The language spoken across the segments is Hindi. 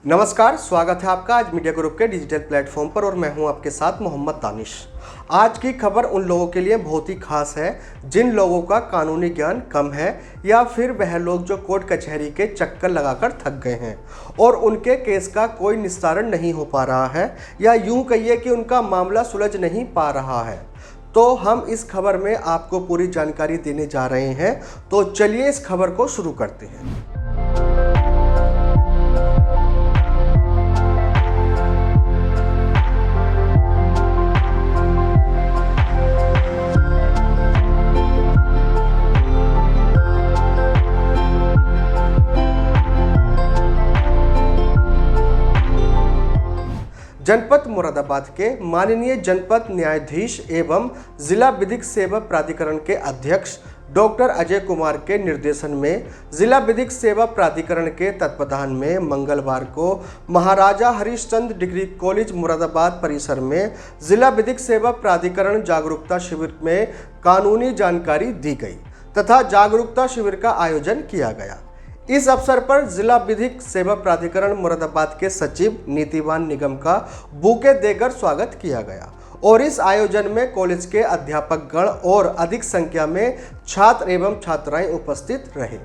नमस्कार, स्वागत है आपका आज मीडिया ग्रुप के डिजिटल प्लेटफॉर्म पर और मैं हूं आपके साथ मोहम्मद दानिश। आज की खबर उन लोगों के लिए बहुत ही खास है जिन लोगों का कानूनी ज्ञान कम है या फिर वह लोग जो कोर्ट कचहरी के चक्कर लगाकर थक गए हैं और उनके केस का कोई निस्तारण नहीं हो पा रहा है या यूं कहिए कि उनका मामला सुलझ नहीं पा रहा है। तो हम इस खबर में आपको पूरी जानकारी देने जा रहे हैं, तो चलिए इस खबर को शुरू करते हैं। जनपद मुरादाबाद के माननीय जनपद न्यायाधीश एवं जिला विधिक सेवा प्राधिकरण के अध्यक्ष डॉक्टर अजय कुमार के निर्देशन में जिला विधिक सेवा प्राधिकरण के तत्वावधान में मंगलवार को महाराजा हरिश्चंद्र डिग्री कॉलेज मुरादाबाद परिसर में जिला विधिक सेवा प्राधिकरण जागरूकता शिविर में कानूनी जानकारी दी गई तथा जागरूकता शिविर का आयोजन किया गया। इस अवसर पर जिला विधिक सेवा प्राधिकरण मुरादाबाद के सचिव नीतिवान निगम का बुके देकर स्वागत किया गया और इस आयोजन में कॉलेज के अध्यापक गण और अधिक संख्या में छात्र एवं छात्राएं उपस्थित रहे।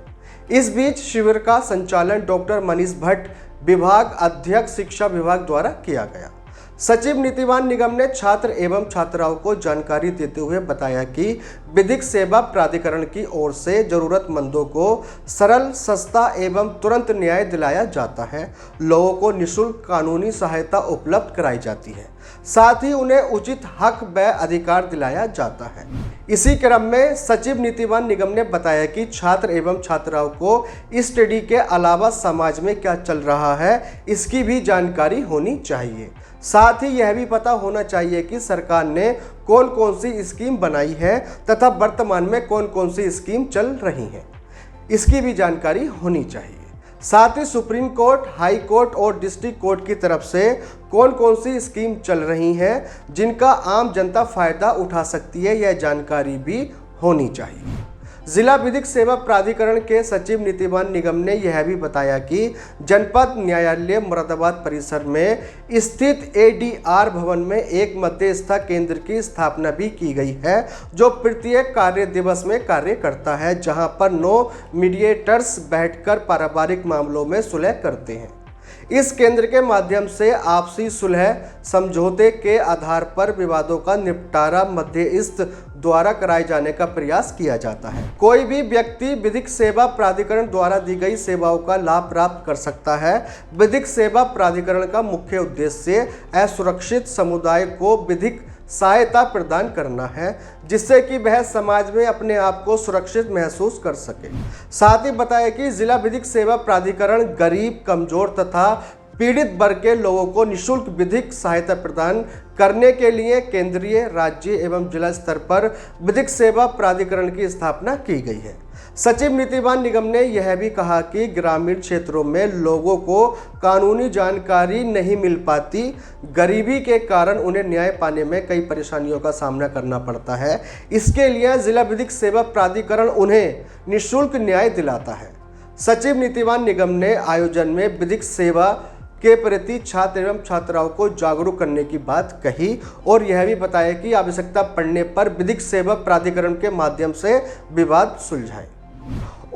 इस बीच शिविर का संचालन डॉक्टर मनीष भट्ट विभाग अध्यक्ष शिक्षा विभाग द्वारा किया गया। सचिव नीतिवान निगम ने छात्र एवं छात्राओं को जानकारी देते हुए बताया कि विधिक सेवा प्राधिकरण की ओर से जरूरतमंदों को सरल, सस्ता एवं तुरंत न्याय दिलाया जाता है। लोगों को निःशुल्क कानूनी सहायता उपलब्ध कराई जाती है, साथ ही उन्हें उचित हक व अधिकार दिलाया जाता है। इसी क्रम में सचिव नीतिवान निगम ने बताया कि छात्र एवं छात्राओं को इस स्टडी के अलावा समाज में क्या चल रहा है इसकी भी जानकारी होनी चाहिए। साथ ही यह भी पता होना चाहिए कि सरकार ने कौन कौन सी स्कीम बनाई है तथा वर्तमान में कौन कौन सी स्कीम चल रही हैं, इसकी भी जानकारी होनी चाहिए। साथ ही सुप्रीम कोर्ट, हाई कोर्ट और डिस्ट्रिक्ट कोर्ट की तरफ से कौन कौन सी स्कीम चल रही हैं जिनका आम जनता फायदा उठा सकती है, यह जानकारी भी होनी चाहिए। जिला विधिक सेवा प्राधिकरण के सचिव नीतिवान निगम ने यह भी बताया कि जनपद न्यायालय मुरादाबाद परिसर में स्थित एडीआर भवन में एक मध्यस्थता केंद्र की स्थापना भी की गई है जो प्रत्येक कार्य दिवस में कार्य करता है, जहां पर 9 मीडिएटर्स बैठकर पारिवारिक मामलों में सुलह करते हैं। इस केंद्र के माध्यम से आपसी सुलह समझौते के आधार पर विवादों का निपटारा मध्यस्थ द्वारा कराए जाने का प्रयास किया जाता है। कोई भी व्यक्ति विधिक सेवा प्राधिकरण द्वारा दी गई सेवाओं का लाभ प्राप्त कर सकता है। विधिक सेवा प्राधिकरण का मुख्य उद्देश्य असुरक्षित समुदाय को विधिक सहायता प्रदान करना है जिससे कि वह समाज में अपने आप को सुरक्षित महसूस कर सके। साथ ही बताया कि जिला विधिक सेवा प्राधिकरण गरीब, कमजोर तथा पीड़ित वर्ग के लोगों को निःशुल्क विधिक सहायता प्रदान करने के लिए केंद्रीय, राज्य एवं जिला स्तर पर विधिक सेवा प्राधिकरण की स्थापना की गई है। सचिव नीतिवान निगम ने यह भी कहा कि ग्रामीण क्षेत्रों में लोगों को कानूनी जानकारी नहीं मिल पाती। गरीबी के कारण उन्हें न्याय पाने में कई परेशानियों का सामना करना पड़ता है। इसके लिए जिला विधिक सेवा प्राधिकरण उन्हें निःशुल्क न्याय दिलाता है। सचिव नीतिवान निगम ने आयोजन में विधिक सेवा के प्रति छात्र एवं छात्राओं को जागरूक करने की बात कही और यह भी बताया कि आवश्यकता पड़ने पर विधिक सेवा प्राधिकरण के माध्यम से विवाद सुलझाएं।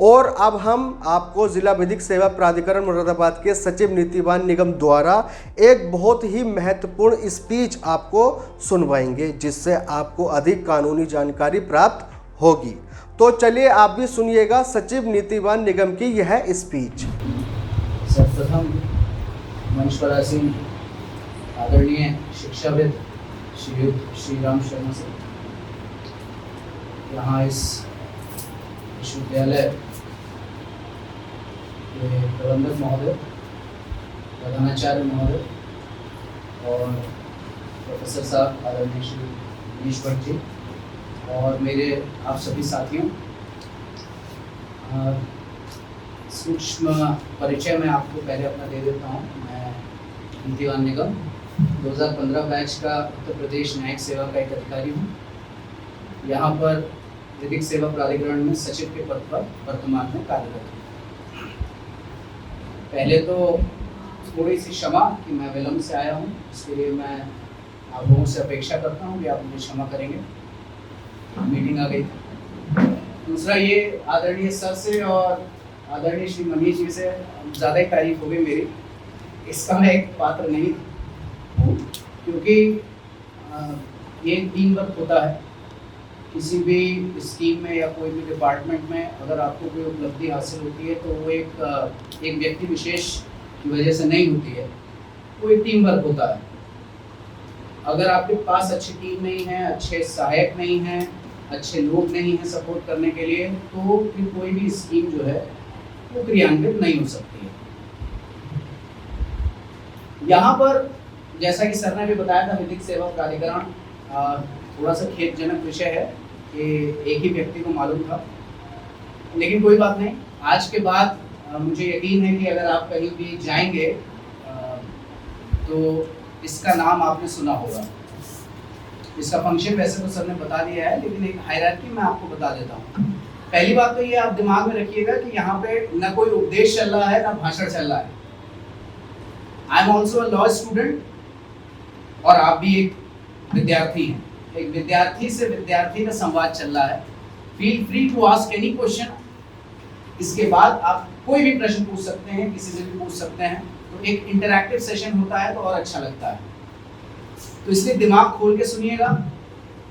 और अब हम आपको जिला विधिक सेवा प्राधिकरण मुरादाबाद के सचिव नीतिवान निगम द्वारा एक बहुत ही महत्वपूर्ण स्पीच आपको सुनवाएंगे जिससे आपको अधिक कानूनी जानकारी प्राप्त होगी। तो चलिए आप भी सुनिएगा सचिव नीतिवान निगम की यह स्पीच। सर्वप्रथम मनीषवरा सिंह आदरणीय शिक्षाविद श्री राम शर्मा से यहाँ इस विश्वविद्यालय के प्रबंधक महोदय, प्रधानाचार्य महोदय और प्रोफेसर साहब आदरणीय श्री मनीष भट्ट जी और मेरे आप सभी साथियों, सूक्ष्म परिचय मैं आपको पहले अपना दे देता हूँ। मैं नीतिवान निगम 2015 बैच का उत्तर प्रदेश न्यायिक सेवा का एक अधिकारी हूँ। यहाँ पर विधिक सेवा प्राधिकरण में सचिव के पद पर वर्तमान में कार्यरत हूँ। पहले तो थोड़ी सी क्षमा कि मैं विलम्ब से आया हूँ, इसके लिए मैं आप लोगों से अपेक्षा करता हूँ कि आप मुझे क्षमा करेंगे। मीटिंग आ गई थी। दूसरा ये आदरणीय सर से और आदरणीय श्री मनीष जी से ज़्यादा ही तारीफ हो गई मेरी, इसका मैं एक पात्र नहीं हूँ, क्योंकि ये टीम वर्क होता है। किसी भी स्कीम में या कोई भी डिपार्टमेंट में अगर आपको कोई उपलब्धि हासिल होती है तो वो एक व्यक्ति विशेष की वजह से नहीं होती है, वो एक टीम वर्क होता है। अगर आपके पास अच्छी टीम नहीं है, अच्छे सहायक नहीं हैं, अच्छे लोग नहीं हैं सपोर्ट करने के लिए, तो फिर कोई भी स्कीम जो है वो क्रियान्वित नहीं हो सकती है। यहाँ पर जैसा कि सर ने भी बताया था, विधिक सेवा प्राधिकरण थोड़ा सा खेदजनक विषय है कि एक ही व्यक्ति को मालूम था, लेकिन कोई बात नहीं। आज के बाद मुझे यकीन है कि अगर आप कहीं भी जाएंगे तो इसका नाम आपने सुना होगा। इसका फंक्शन वैसे तो सर ने बता दिया है, लेकिन एक हायरार्की मैं आपको बता देता हूँ। पहली बात तो ये आप दिमाग में रखिएगा कि यहाँ पे न कोई उपदेश चल रहा है, न भाषण चल रहा है। I am also a law student और आप भी एक विद्यार्थी हैं। एक विद्यार्थी से विद्यार्थी का संवाद चल रहा है। Feel free to ask any question. इसके बाद आप कोई भी प्रश्न पूछ सकते हैं, किसी से भी पूछ सकते हैं। तो एक इंटरैक्टिव सेशन होता है तो और अच्छा लगता है। तो इसलिए दिमाग खोल के सुनिएगा।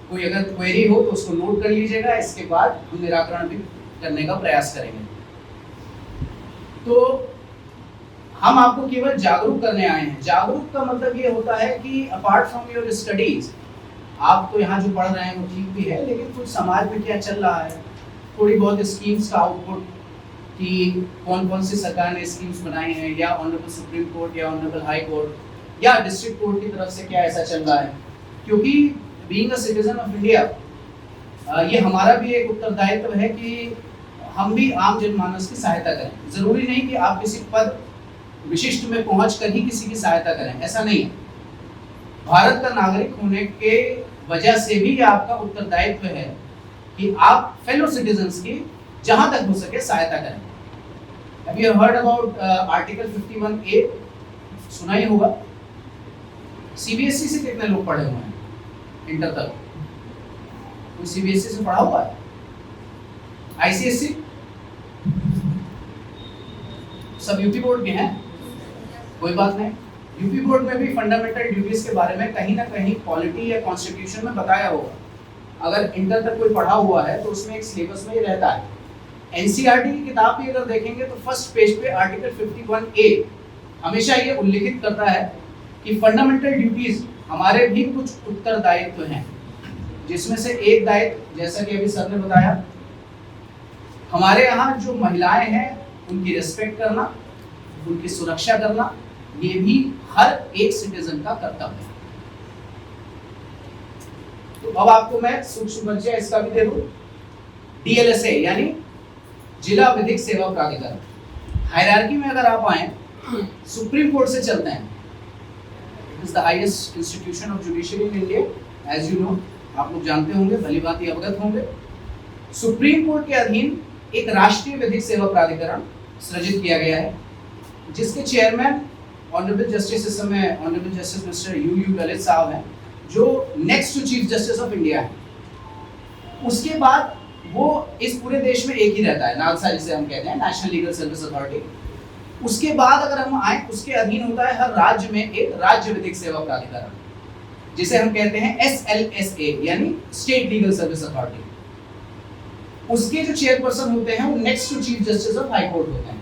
कोई अगर क्वेरी हो तो उसको नोट कर लीजिएगा, इसके बाद हम निराकरण भी करने का प्रयास करेंगे। तो हम आपको केवल जागरूक करने आए हैं। जागरूक का मतलब ये होता है कि अपार्ट फ्रॉम योर स्टडीज, आप तो यहाँ जो पढ़ रहे हैं वो ठीक भी है, लेकिन कुछ समाज में क्या चल रहा है, थोड़ी बहुत स्कीम्स का आउटपुट कि कौन कौन सी सरकार ने स्कीम्स बनाई हैं, या ऑनरेबल सुप्रीम कोर्ट या ऑनरेबल हाई कोर्ट या डिस्ट्रिक्ट कोर्ट की तरफ से क्या ऐसा चल रहा है। क्योंकि being a citizen of India, ये हमारा भी एक उत्तरदायित्व है कि हम भी आम जनमानस की सहायता करें। जरूरी नहीं कि आप किसी पद विशिष्ट में पहुंच कर ही किसी की सहायता करें, ऐसा नहीं है। भारत का नागरिक होने के वजह से भी ये आपका उत्तरदायित्व है कि आप फेलो सिटीजन्स की जहां तक हो सके सहायता करें। Have you heard about article 51A? सुना ही होगा। सीबीएसई से कितने लोग पढ़े हुए हैं इंटर तक? कोई सीबीएसई से पढ़ा हुआ है? आईसीएसई? सब यूपी बोर्ड के हैं? कोई बात नहीं। यूपी बोर्ड में भी फंडामेंटल ड्यूटीज के बारे में कहीं ना कहीं पॉलिटी या कॉन्स्टिट्यूशन में बताया होगा। अगर इंटर तक कोई पढ़ा हुआ है तो उसमें एक सिलेबस में ये रहता है। एनसीईआरटी की किताब भी अगर देखेंगे तो फर्स्ट पेज पे आर्टिकल 51A हमेशा ये उल्लेखित करता है कि फंडामेंटल ड्यूटीज हमारे भी कुछ उत्तरदायित्व हैं, जिसमें से एक दायित्व जैसा कि अभी सर ने बताया, हमारे यहाँ जो महिलाएं हैं उनकी रिस्पेक्ट करना, उनकी सुरक्षा करना, ये भी हर एक सिटीजन का कर्तव्य है। तो अब आपको मैं सूक्ष्म परिचय इसका भी दे दूं। डीएलएसए यानी जिला विधिक सेवा प्राधिकरण। हायरार्की में अगर आप आए, सुप्रीम कोर्ट से चलते हैं। It is the highest institution of judiciary in India, as you know. आप लोग जानते होंगे, भली भांति अवगत होंगे। सुप्रीम कोर्ट के अधीन एक राष्ट्रीय विधिक सेवा प्राधिकरण सृजित किया गया है, जिसके चेयरमैन ऑनरेबल जस्टिस इस समय honourable justice mister U Lalit साहब हैं, जो next to chief justice of India है। उसके बाद वो इस पूरे देश में एक ही रहता है, नालसा जिसे हम कहते हैं, नेशनल लीगल सर्विस अथॉरिटी। उसके बाद अगर हम आए, उसके अधीन होता है हर राज्य में एक राज्य विधिक सेवा प्राधिकरण, जिसे हम कहते हैं SLSA यानी स्टेट लीगल सर्विस अथॉरिटी। उसके जो चेयरपर्सन होते हैं वो next to chief justice of high court होते हैं,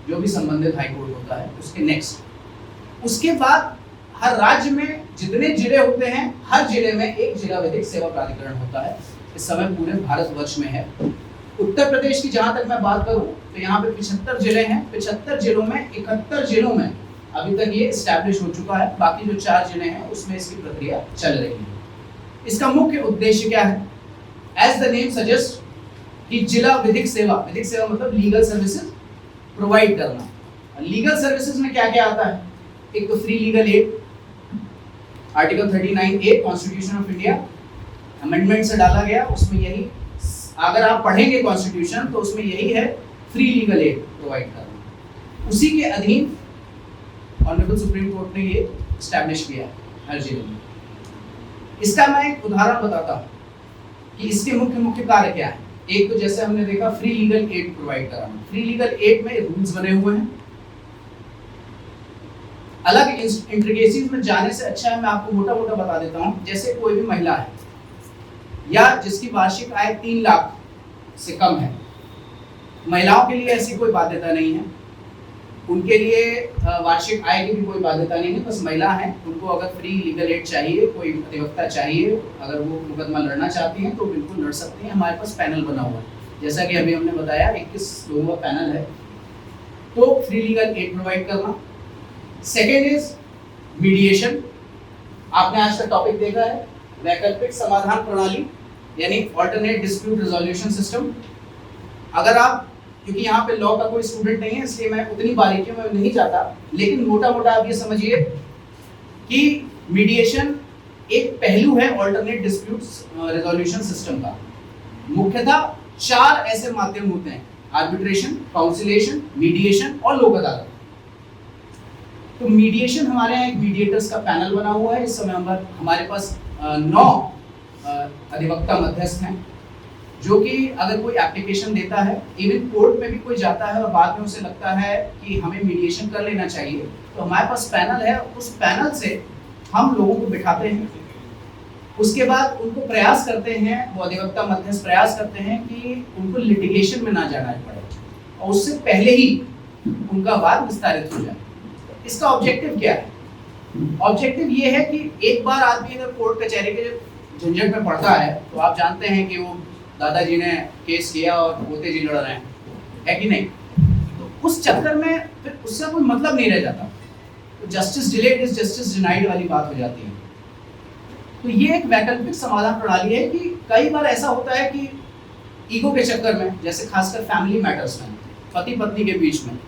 जो भी संबंधित हाई कोर्ट होता है उसके नेक्स्ट। उसके बाद हर राज्य में जितने जिले होते हैं, हर जिले में एक जिला विधिक सेवा प्राधिकरण होता है। इस समय पूरे भारतवर्ष में है। उत्तर प्रदेश की जहां तक मैं बात करूं तो यहाँ पे 75 जिले हैं। 75 जिलों में 71 जिलों में अभी तक ये एस्टैब्लिश हो चुका है। बाकी जो 4 जिले हैं उसमें इसकी प्रक्रिया चल रही है। इसका मुख्य उद्देश्य क्या है? एज द नेम सजेस्ट कि जिला विधिक सेवा मतलब लीगल सर्विसेज प्रोवाइड करना। लीगल सर्विसेज में क्या क्या आता है? एक तो free legal aid, article 39A constitution of India amendment से डाला गया। उसमें यही, अगर आप पढ़ेंगे कॉन्स्टिट्यूशन तो उसमें यही है, फ्री लीगल एड प्रोवाइड करना। उसी के अधीन ऑनरेबल सुप्रीम कोर्ट ने ये स्टैब्लिश किया है हर जिले में। इसका मैं एक उदाहरण बताता हूँ कि इसके मुख्य मुख्य कार्य क्या है। एक तो जैसे हमने देखा फ्री लीगल एड प्रोवाइड कराना। फ्री लीगल एड में रूल्स बने हुए हैं। अलग इंट्रिकेसीज में जाने से अच्छा है मैं आपको मोटा मोटा बता देता हूँ। जैसे कोई भी महिला है या जिसकी वार्षिक आय 3 लाख से कम है, महिलाओं के लिए ऐसी कोई बाध्यता नहीं है। उनके लिए वार्षिक आय की भी कोई बाध्यता नहीं है। बस महिला है, उनको अगर फ्री लीगल एड चाहिए, कोई अधिवक्ता चाहिए, अगर वो मुकदमा लड़ना चाहती हैं तो बिल्कुल लड़ सकती हैं। हमारे पास पैनल बना हुआ है, जैसा कि अभी हमने बताया 21 लोगों का पैनल है। तो फ्री लीगल एड प्रोवाइड करना। Second is mediation. आपने आज का टॉपिक देखा है वैकल्पिक समाधान प्रणाली, यानी ऑल्टरनेट डिस्प्यूट रिजोल्यूशन सिस्टम। अगर आप, क्योंकि यहाँ पे लॉ का कोई स्टूडेंट नहीं है इसलिए मैं उतनी बारीकियों में नहीं जाता, लेकिन मोटा मोटा आप ये समझिए कि मीडिएशन एक पहलू है ऑल्टरनेट डिस्प्यूट रिजोल्यूशन सिस्टम का। मुख्यतः 4 ऐसे माध्यम होते हैं: आर्बिट्रेशन, काउंसिलेशन, मीडिएशन और लोक अदालत। तो मीडिएशन हमारे यहाँ एक मीडिएटर्स का पैनल बना हुआ है। इस समय हमारे पास 9 अधिवक्ता मध्यस्थ हैं, जो कि अगर कोई एप्लीकेशन देता है, इवन कोर्ट में भी कोई जाता है और बाद में उसे लगता है कि हमें मीडिएशन कर लेना चाहिए, तो हमारे पास पैनल है। उस पैनल से हम लोगों को बिठाते हैं। उसके बाद उनको प्रयास करते हैं, वो अधिवक्ता मध्यस्थ प्रयास करते हैं कि उनको लिटिगेशन में ना जाना पड़े और उससे पहले ही उनका वाद विस्तारित हो जाए। इसका ऑब्जेक्टिव क्या है? ऑब्जेक्टिव ये है कि एक बार आदमी अगर कोर्ट कचहरी के झंझट में पड़ता है तो आप जानते हैं कि वो दादाजी ने केस किया और पोते जी लड़ रहे हैं, है कि नहीं? तो उस चक्कर में फिर उससे कोई मतलब नहीं रह जाता। तो justice delayed is justice denied वाली बात हो जाती है। तो ये एक वैकल्पिक समाधान प्रणाली है कि कई बार ऐसा होता है कि ईगो के चक्कर में, जैसे खासकर फैमिली मैटर्स में, पति पत्नी के बीच में,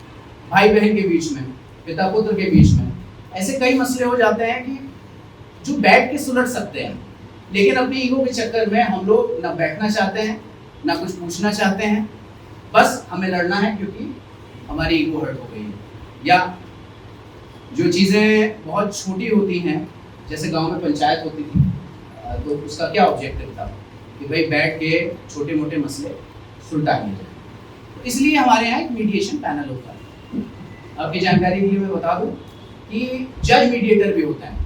भाई बहन के बीच में, पिता पुत्र के बीच में, ऐसे कई मसले हो जाते हैं कि जो बैठ के सुलझ सकते हैं, लेकिन अपनी ईगो के चक्कर में हम लोग ना बैठना चाहते हैं, ना कुछ पूछना चाहते हैं। बस हमें लड़ना है क्योंकि हमारी ईगो हर्ट हो गई है। या जो चीज़ें बहुत छोटी होती हैं, जैसे गांव में पंचायत होती थी, तो उसका क्या ऑब्जेक्टिव था कि भाई बैठ के छोटे मोटे मसले सुलझा लिए जाए। तो इसलिए हमारे यहाँ एक मीडिएशन पैनल होता है। आपकी जानकारी के लिए मैं बता दूं कि जज मीडिएटर भी होता है।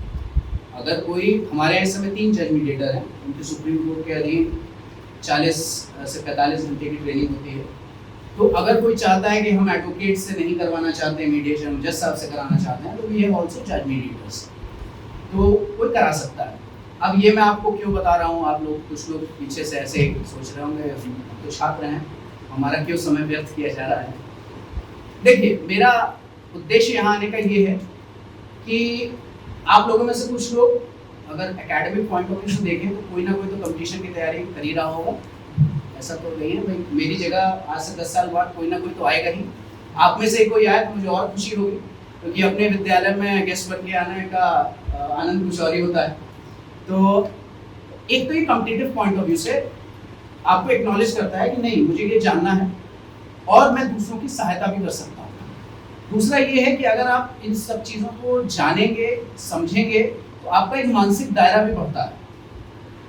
अगर कोई, हमारे इस समय 3 जज मीडिएटर हैं, उनकी सुप्रीम कोर्ट के अधीन 40 से 45 घंटे की ट्रेनिंग होती है। तो अगर कोई चाहता है कि हम एडवोकेट से नहीं करवाना चाहते मीडिएशन, जज साहब से कराना चाहते हैं, तो वी हैव आल्सो जज मीडिएटर्स, तो कोई करा सकता है। अब ये मैं आपको क्यों बता रहा हूँ, आप लोग, कुछ लोग पीछे से ऐसे सोच रहे होंगे तो छात्र हैं, हमारा क्यों समय व्यर्थ किया जा रहा है। देखिए, मेरा उद्देश्य यहाँ आने का ये है कि आप लोगों में से कुछ लोग अगर एकेडमिक पॉइंट ऑफ व्यू से देखें तो कोई ना कोई तो कंपटीशन की तैयारी कर ही रहा होगा। ऐसा तो नहीं है भाई, मेरी जगह आज से 10 साल बाद कोई ना कोई तो आएगा ही। आप में से कोई आए तो मुझे और खुशी होगी, क्योंकि अपने विद्यालय में गेस्ट बन के आने का आनंद कुछ और ही होता है। तो एक तो ये कॉम्पिटिटिव पॉइंट ऑफ व्यू से आपको एक्नॉलेज करता है कि नहीं, मुझे ये जानना है और मैं दूसरों की सहायता भी कर सकता हूँ। दूसरा ये है कि अगर आप इन सब चीज़ों को जानेंगे, समझेंगे, तो आपका एक मानसिक दायरा भी बढ़ता है।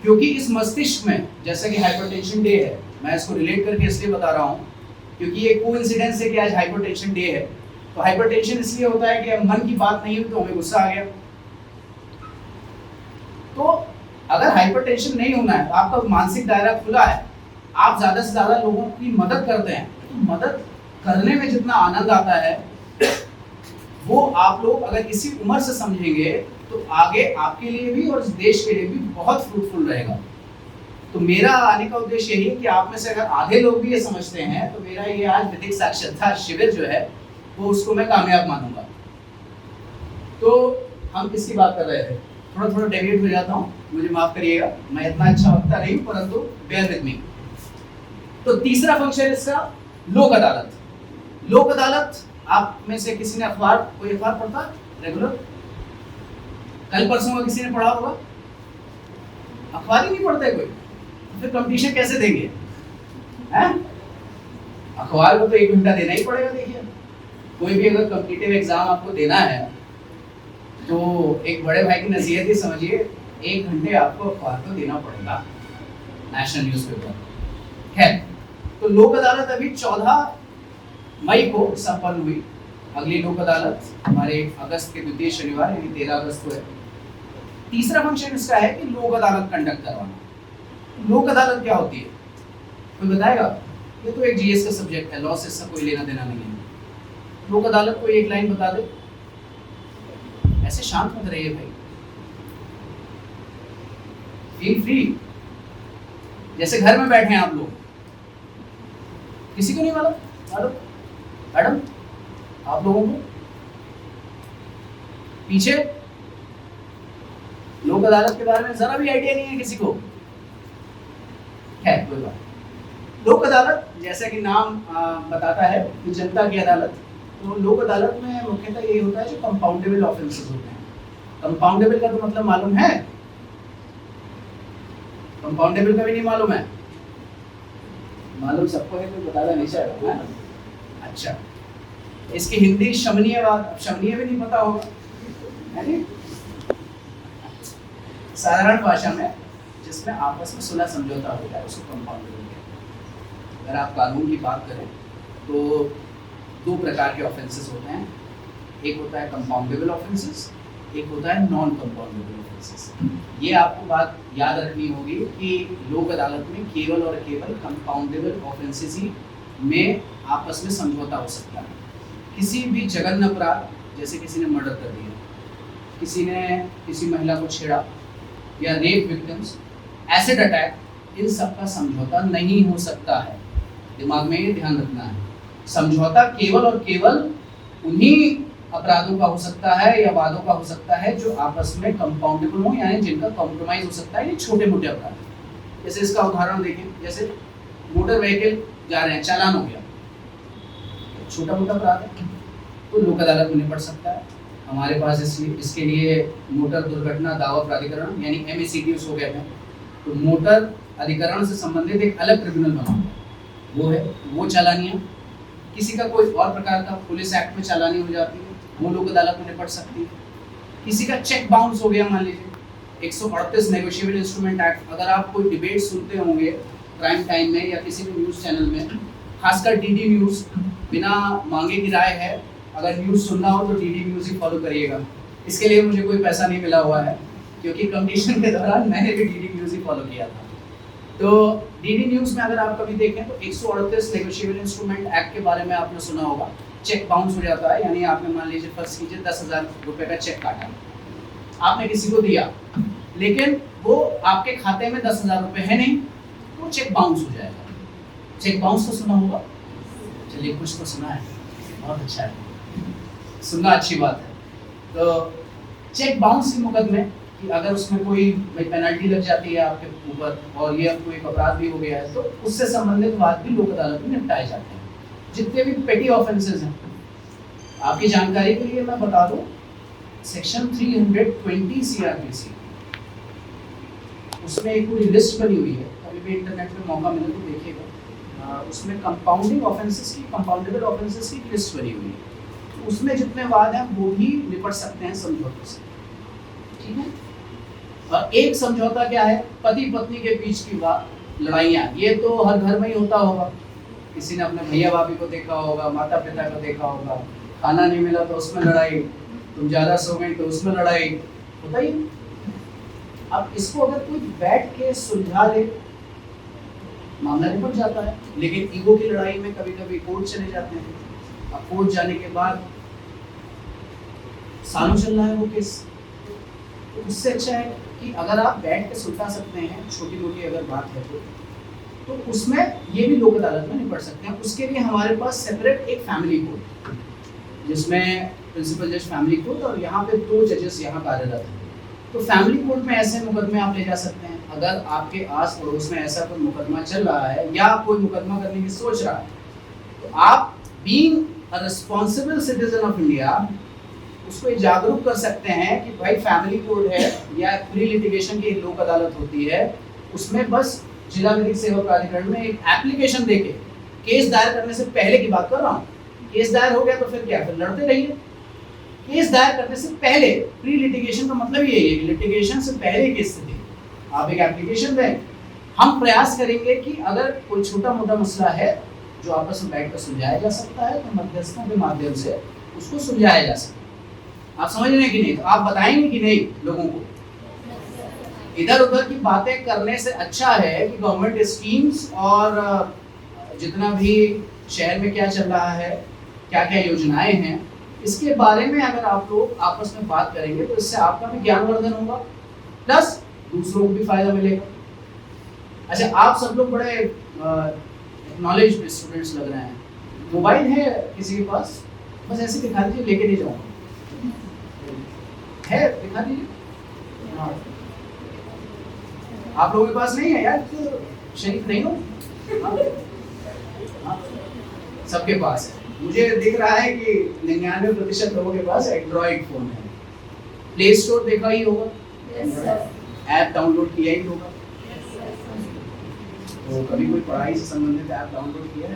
क्योंकि इस मस्तिष्क में, जैसा कि हाइपरटेंशन डे है, मैं इसको रिलेट करके इसलिए बता रहा हूँ क्योंकि ये कोइंसिडेंस है कि आज हाइपरटेंशन डे है। तो हाइपरटेंशन इसलिए होता है कि मन की बात नहीं हुई तो हमें गुस्सा आ गया। तो अगर हाइपरटेंशन नहीं होना है तो आपका मानसिक दायरा खुला है, आप ज़्यादा से ज़्यादा लोगों की मदद करते हैं, तो मदद करने में जितना आनंद आता है वो आप लोग अगर इसी उम्र से समझेंगे तो आगे आपके लिए भी और इस देश के लिए भी बहुत फ्रूटफुल रहेगा। तो मेरा आने का उद्देश्य यही है कि आप में से अगर आधे लोग भी ये समझते हैं तो मेरा ये आज विधिक साक्षरता शिविर जो है वो उसको मैं कामयाब मानूंगा। तो हम किसकी बात कर रहे थे? थोड़ा डेविएट हो जाता हूँ, मुझे माफ करिएगा, मैं इतना अच्छा वक्ता नहीं, परंतु बेयर विद मी। तो तीसरा फंक्शन इसका लोक अदालत। लोक अदालत, आप में से किसी ने कोई अखबार पढ़ता रेगुलर? कल परसों का किसी ने पढ़ा होगा? अखबार ही नहीं पढ़ते कोई, तो फिर कंपटीशन कैसे देंगे? हैं? अखबार को तो 1 घंटा देना ही पड़ेगा। देखिए, कोई भी अगर कॉम्पिटिटिव एग्जाम आपको देना है तो एक बड़े भाई की नसीहत ही समझिए, 1 घंटे आपको अखबार को देना पड़ेगा, नेशनल न्यूज़पेपर। खैर, तो लोक अदालत अभी 14 मई को संपन्न हुई। अगली लोक अदालत हमारे अगस्त के द्वितीय शनिवार यानी 13 अगस्त को है। तीसरा फंक्शन इसका है कि लोक अदालत कंडक्ट करवाना। लोक अदालत क्या होती है, कोई बताएगा? ये तो एक जीएस का सब्जेक्ट है, लॉ से इसका कोई लेना देना नहीं है। लोक अदालत को एक लाइन बता दे। ऐसे शांत मत रहिए भाई, फील फ्री, जैसे घर में बैठे हैं आप लोग। किसी को नहीं मालूम? मैडम आप लोगों को पीछे लोक अदालत के बारे में जरा भी आइडिया नहीं है किसी को? खैर कोई बात। लोक अदालत जैसा कि नाम बताता है कि जनता की अदालत। तो लोक अदालत में मुख्यतः यही होता है जो कंपाउंडेबल ऑफेंसेस होते हैं। कंपाउंडेबल का तो मतलब मालूम है? कंपाउंडेबल का भी नहीं मालूम है? मालूम सबको है, कोई बताना नहीं चाहेगा है? अच्छा, इसकी हिंदी शमनीयवाद, शमनीय भी नहीं पता होगा है नहीं? साधारण भाषा में जिसमें आपस में सुलह समझौता होता है उसको कंपाउंडेबल कहते हैं। अगर आप कानून की बात करें तो 2 प्रकार के ऑफेंसेस होते हैं। एक होता है कंपाउंडेबल ऑफेंसेस, एक होता है नॉन कंपाउंडेबल ऑफेंसेस। ये आपको बात याद रखनी होगी कि लोक अदालत में केवल और केवल कंपाउंडेबल ऑफेंसेस ही में आपस में समझौता हो सकता है। किसी भी जघन्य अपराध, जैसे किसी ने मर्डर कर दिया, किसी ने किसी महिला को छेड़ा, या रेप विक्टिम्स, एसिड अटैक, इन सब का समझौता नहीं हो सकता है। दिमाग में ये ध्यान रखना है। समझौता केवल और केवल उन्हीं अपराधों का हो सकता है या वादों का हो सकता है जो आपस में कंपाउंडेबल हो, यानी जिनका कॉम्प्रोमाइज हो सकता है। ये छोटे मोटे अपराध, जैसे इसका उदाहरण देखें, जैसे मोटर व्हीकल जा रहे हैं, चालान हो गया, छोटा मोटा अपराध है, तो लोक अदालत में निपट सकता है। हमारे पास इसके लिए मोटर दुर्घटना दावा प्राधिकरण यानी MACT उसको कहते हैं। तो मोटर अधिकरण से संबंधित एक अलग ट्रिब्यूनल बना हुआ है, वो है वो चालानियाँ। किसी का कोई और प्रकार का पुलिस एक्ट में चालानी हो जाती है, वो लोक अदालत में निपट सकती है। किसी का चेक बाउंस हो गया, मान लीजिए 138 नेगोशिएबल इंस्ट्रूमेंट एक्ट। अगर आप कोई डिबेट सुनते होंगे प्राइम टाइम में या किसी भी न्यूज़ चैनल में, खासकर DD न्यूज़, बिना मांगे की राय है, अगर न्यूज़ सुनना हो तो DD न्यूज़ ही फॉलो करिएगा। इसके लिए मुझे कोई पैसा नहीं मिला हुआ है, क्योंकि कंपटीशन के दौरान मैंने भी DD न्यूज़ ही फॉलो किया था। तो DD न्यूज़ में अगर आप कभी देखें तो 138 नेगोशिएबल इंस्ट्रूमेंट एक्ट के बारे में आपने सुना होगा। चेक बाउंस हो जाता है, यानी आपने मान लीजिए फर्ज कीजिए 10,000 रुपये का चेक काटा, आपने किसी को दिया, लेकिन वो आपके खाते में 10,000 रुपये है नहीं, तो चेक बाउंस हो जाएगा। चेक बाउंस तो सुना होगा? चलिए, कुछ तो सुना है, बहुत अच्छा है, सुनना अच्छी बात है। तो चेक बाउंस के मुकदमे कि अगर उसमें कोई पेनल्टी लग जाती है आपके ऊपर और ये कोई अपराध भी हो गया है, तो उससे संबंधित वाद भी लोक अदालत में निपटाए जाते हैं। जितने भी पेटी ऑफेंसेस हैं, आपकी जानकारी के लिए मैं बता दूं, सेक्शन 320 CRPC उसमें एक पूरी लिस्ट बनी हुई है, कभी भी इंटरनेट पे मौका मिले तो देखिएगा। उसमें कंपाउंडेबल ऑफेंसेस की लिस्ट बनी हुई है। उसमें जितने वाद हैं वो भी निपट सकते हैं समझौते से, ठीक है। और एक समझौता क्या है, पति पत्नी के बीच की लड़ाइयाँ, ये तो हर घर में ही होता होगा। किसी ने अपने भैया भाभी को देखा होगा, माता पिता को देखा होगा, खाना नहीं मिला तो उसमें लड़ाई, तुम ज़्यादा सो गई तो उसमें लड़ाई, होता ही। अब इसको अगर कोई बैठ के सुलझा ले, मामला निपट जाता है। लेकिन ईगो की लड़ाई में कभी कभी कोर्ट चले जाते हैं। अब कोर्ट जाने के बाद सालों चल रहा है वो केस, तो उससे अच्छा है कि अगर आप बैठ के सुलझा सकते हैं, छोटी मोटी अगर बात है तो उसमें ये भी लोक अदालत में निपट सकते हैं। उसके लिए हमारे पास सेपरेट एक फैमिली कोर्ट, जिसमें प्रिंसिपल जज फैमिली कोर्ट और यहाँ पे 2 जजेस यहाँ कार्यरत हैं। तो फैमिली कोर्ट में ऐसे मुकदमे आप ले जा सकते हैं। अगर आपके आस पड़ोस में ऐसा कोई मुकदमा चल रहा है या कोई मुकदमा करने की सोच रहा है, तो आप being a responsible citizen of India उसको ये जागरूक कर सकते हैं कि भाई फैमिली कोर्ट है या प्री लिटिगेशन की लोक अदालत होती है, उसमें बस जिला विधिक सेवा प्राधिकरण में एक एप्लीकेशन देके, केस दायर करने से पहले की बात कर रहा हूँ, केस दायर हो गया तो फिर क्या, फिर लड़ते रहिए, केस दायर करने से पहले, प्री लिटिगेशन का मतलब यही है कि लिटिगेशन से पहले की स्थिति, आप एक एप्लीकेशन दें, हम प्रयास करेंगे कि अगर कोई छोटा मोटा मसला है जो आपस में बैठकर सुलझाया जा सकता है तो मध्यस्थों के माध्यम से उसको सुलझाया जा सकता है। आप समझ रहे हैं कि नहीं? तो आप बताएंगे कि नहीं लोगों को? इधर उधर की बातें करने से अच्छा है कि गवर्नमेंट स्कीम्स और जितना भी शहर में क्या चल रहा है, क्या क्या योजनाएं हैं, इसके बारे में अगर आप लोग आपस में बात करेंगे तो इससे आपका भी ज्ञानवर्धन होगा, प्लस दूसरों को भी फायदा मिलेगा। अच्छा, आप सब लोग बड़े नॉलेज स्टूडेंट्स लग रहे हैं। मोबाइल है किसी के पास? बस ऐसे दिखा दीजिए, लेके नहीं जाऊँगा। है, दिखा दीजिए। हाँ, आप लोगों के पास नहीं है यार, तो शरीफ नहीं हो। हाँ, सबके पास है। मुझे दिख रहा है कि 99% लोगों के पास एंड्रॉइड फोन है। प्ले स्टोर देखा ही होगा, ऐप डाउनलोड किया ही होगा। तो कभी कोई पढ़ाई से संबंधित ऐप डाउनलोड किया है?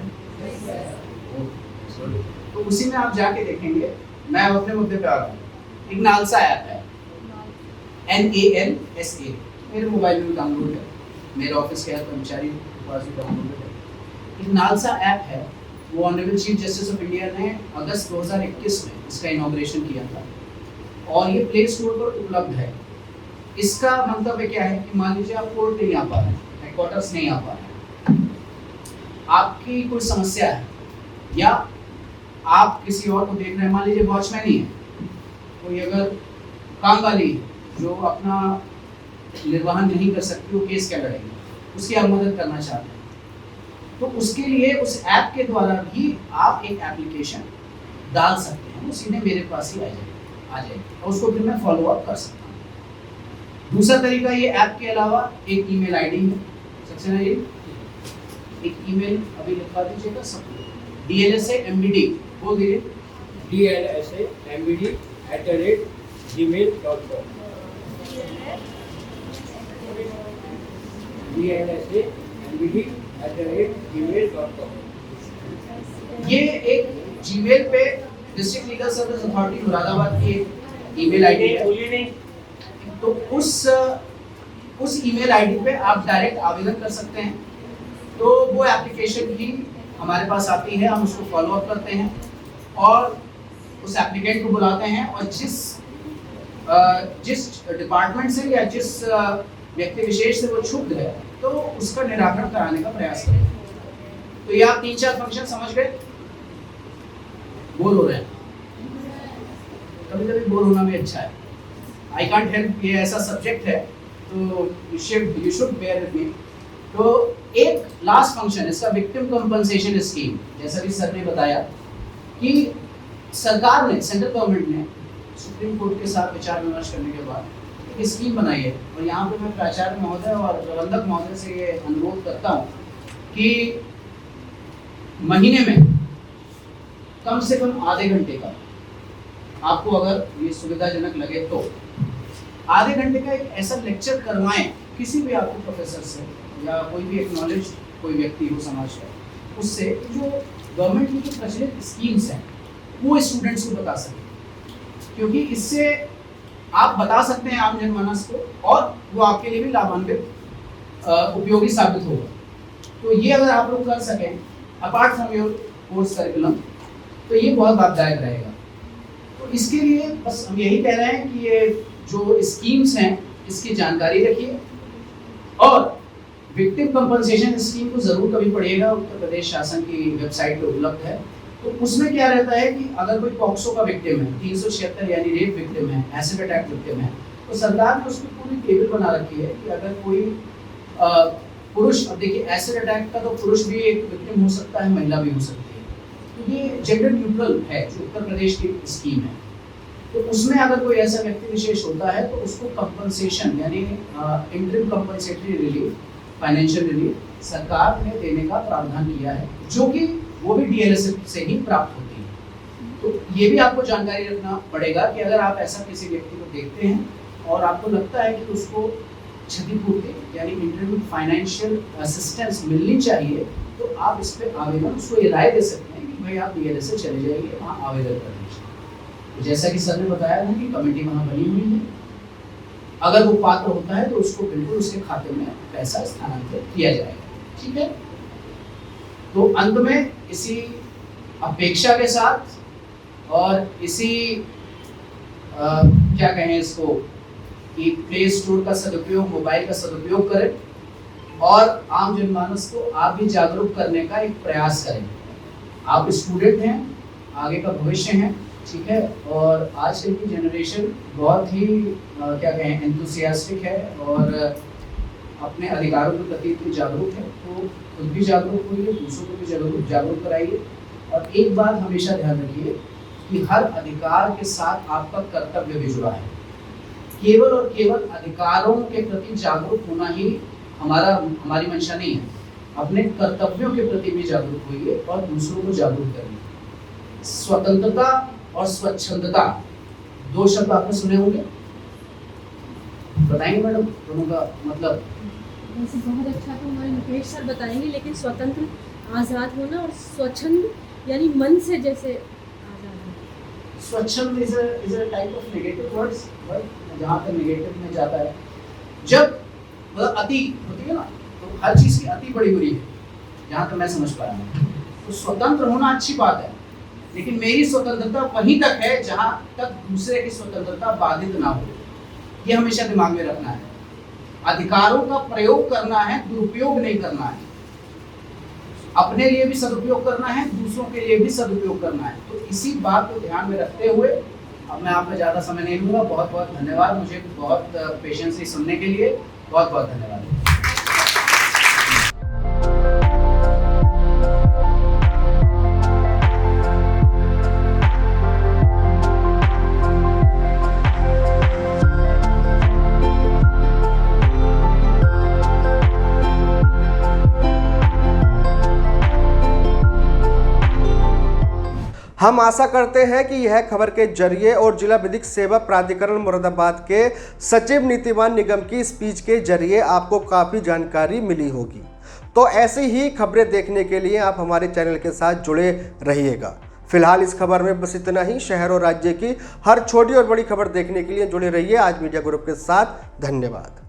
तो उसी में आप जाके देखेंगे। मैं अपने मुद्दे पे आ रहा हूँ। एक नालसा ऐप है, NALSA, मेरे मोबाइल में भी डाउनलोड है, मेरे ऑफिस के कर्मचारी के पास भी डाउनलोड है। एक नालसा ऐप है, वो honourable chief justice of India ने अगस्त 2021 में इसका इनॉग्रेशन किया था और ये प्ले स्टोर पर उपलब्ध है। इसका मंतव्य क्या है कि मान लीजिए आप कोर्ट नहीं आ पा रहे हैं, हेडक्वार्टर्स नहीं आ पा रहे हैं, आपकी कोई समस्या है या आप किसी और को देख रहे हैं, मान लीजिए वॉचमैन ही है, कोई अगर काम वाली जो अपना निर्वहन नहीं कर सकती, वो केस क्या लड़ेगी, उसकी आप मदद करना चाहते हैं, तो उसके लिए उस ऐप के द्वारा भी आप एक एप्लीकेशन डाल सकते हैं, वो सीधे मेरे पास ही आ जाएगी और उसको फिर मैं फॉलो अप कर सकता हूँ। दूसरा तरीका, ये ऐप के अलावा एक ईमेल आईडी है, सबसे पहले एक ईमेल अभी लिखवा दीजिएगा सब, DLSA-MBD बोल दीजिए, DLSA-MBD@gmail.com। DLSA-MBD@gmail.com। ये एक जीमेल पे district legal service authority Moradabad की एक ईमेल आईडी है। तो उस ईमेल आईडी पे आप डायरेक्ट आवेदन कर सकते हैं। तो वो एप्लीकेशन भी हमारे पास आती है, हम उसको फॉलो अप करते हैं और उस एप्लीकेंट को बुलाते हैं और जिस डिपार्टमेंट से या जिस व्यक्ति विशेष से वो क्षुब्ध है तो उसका निराकरण कराने का प्रयास करें। तो ये आप 3-4 फंक्शन समझ गए? बोर हो रहे हैं? कभी कभी बोर होना भी अच्छा है। आई कांट हेल्प, ये ऐसा सब्जेक्ट है तो you should bear with me. तो एक लास्ट फंक्शन इसका विक्टिम कंपनसेशन स्कीम, जैसा कि सर ने बताया कि सरकार ने, सेंट्रल गवर्नमेंट ने सुप्रीम कोर्ट के साथ विचार विमर्श करने के बाद एक स्कीम बनाई है और यहाँ पे मैं प्राचार्य महोदय और प्रबंधक महोदय से ये अनुरोध करता हूँ कि महीने में कम से कम आधे घंटे का, आपको अगर ये सुविधाजनक लगे तो आधे घंटे का एक ऐसा लेक्चर करवाएं किसी भी आपके प्रोफेसर से या कोई भी एक्नॉलेज कोई व्यक्ति हो समाज का, उससे जो गवर्नमेंट की जो प्रचलित स्कीम्स हैं वो स्टूडेंट्स को बता सकें, क्योंकि इससे आप बता सकते हैं आम जनमानस को और वो आपके लिए भी लाभान्वित उपयोगी साबित होगा। तो ये अगर आप लोग कर सकें apart from your course curriculum तो ये बहुत लाभदायक रहेगा। तो इसके लिए बस हम यही कह रहे हैं कि ये जो स्कीम्स हैं इसकी जानकारी रखिए और विक्टिम कंपनसेशन स्कीम को जरूर कभी पढ़िएगा, उत्तर प्रदेश शासन की वेबसाइट पे उपलब्ध है। तो उसमें क्या रहता है कि अगर कोई पॉक्सो का विक्टिम है, 376 यानी रेप विक्टिम है, एसिड अटैक विक्टिम है, तो सरकार ने उसकी पूरी टेबल बना रखी है कि अगर कोई पुरुष, अब देखिए एसिड अटैक का तो पुरुष भी एक विक्टिम हो सकता है, महिला भी हो सकती है, तो ये जेंडर न्यूट्रल है जो उत्तर प्रदेश की स्कीम है। तो उसमें अगर कोई ऐसा व्यक्ति विशेष होता है तो उसको कंपनसेशन यानी interim compensatory relief, financial relief सरकार ने देने का प्रावधान किया है, जो कि वो भी DLSA से ही प्राप्त होती है। तो ये भी आपको जानकारी रखना पड़ेगा कि अगर आप ऐसा किसी व्यक्ति को देखते हैं और आपको लगता है कि उसको क्षतिपूर्ति यानी इंटरिम फाइनेंशियल असिस्टेंस मिलनी चाहिए, तो आप इस पर आवेदन, उसको ये राय दे सकते हैं कि भाई आप DLSA चले जाइए, वहाँ आवेदन कर लीजिए। तो जैसा कि सर ने बताया था कि कमेटी वहाँ बनी हुई है, अगर वो पात्र होता है तो उसको बिल्कुल उसके खाते में पैसा स्थानांतरित किया जाएगा। ठीक है, तो अंत में इसी अपेक्षा के साथ और इसी क्या कहें इसको कि प्ले स्टोर का सदुपयोग, मोबाइल का सदुपयोग करें और आम जनमानस को आप भी जागरूक करने का एक प्रयास करें। आप स्टूडेंट हैं, आगे का भविष्य हैं, ठीक है, और आजकल की जनरेशन बहुत ही क्या कहें एंथुसियास्टिक है और अपने अधिकारों के प्रति इतनी जागरूक है, तो खुद भी जागरूक होइए, दूसरों को भी जागरूक कराइए। और एक बात हमेशा ध्यान रखिए कि हर अधिकार के साथ आपका कर्तव्य भी जुड़ा है। केवल और केवल अधिकारों के प्रति जागरूक होना ही हमारी मंशा नहीं है, अपने कर्तव्यों के प्रति भी जागरूक होइए और दूसरों को जागरूक करिए। स्वतंत्रता और स्वच्छंदता, दो शब्द आपने सुने होंगे, बताएंगे मैडम दोनों का मतलब? वैसे बहुत अच्छा तो हमारे मुकेश सर बताएंगे, लेकिन स्वतंत्र आज़ाद होना और स्वच्छंद यानी मन से जैसे आज़ाद होना। स्वच्छंद is a type of negative words, जहाँ तक नेगेटिव में जाता है, जब मतलब अति होती है ना, तो हर चीज़ की अति बड़ी बुरी है, जहाँ तक मैं समझ पाया हूँ। तो स्वतंत्र होना अच्छी बात है, लेकिन मेरी स्वतंत्रता वहीं तक है जहाँ तक दूसरे की स्वतंत्रता बाधित ना हो। ये हमेशा दिमाग में रखना है। अधिकारों का प्रयोग करना है, दुरुपयोग नहीं करना है। अपने लिए भी सदुपयोग करना है, दूसरों के लिए भी सदुपयोग करना है। तो इसी बात को ध्यान में रखते हुए अब मैं आपका ज़्यादा समय नहीं लूँगा। बहुत बहुत धन्यवाद, मुझे बहुत पेशेंस से सुनने के लिए बहुत बहुत धन्यवाद। हम आशा करते हैं कि यह खबर के जरिए और जिला विधिक सेवा प्राधिकरण मुरादाबाद के सचिव नीतिवान निगम की स्पीच के जरिए आपको काफ़ी जानकारी मिली होगी। तो ऐसी ही खबरें देखने के लिए आप हमारे चैनल के साथ जुड़े रहिएगा। फिलहाल इस खबर में बस इतना ही। शहर और राज्य की हर छोटी और बड़ी खबर देखने के लिए जुड़े रहिए आज मीडिया ग्रुप के साथ। धन्यवाद।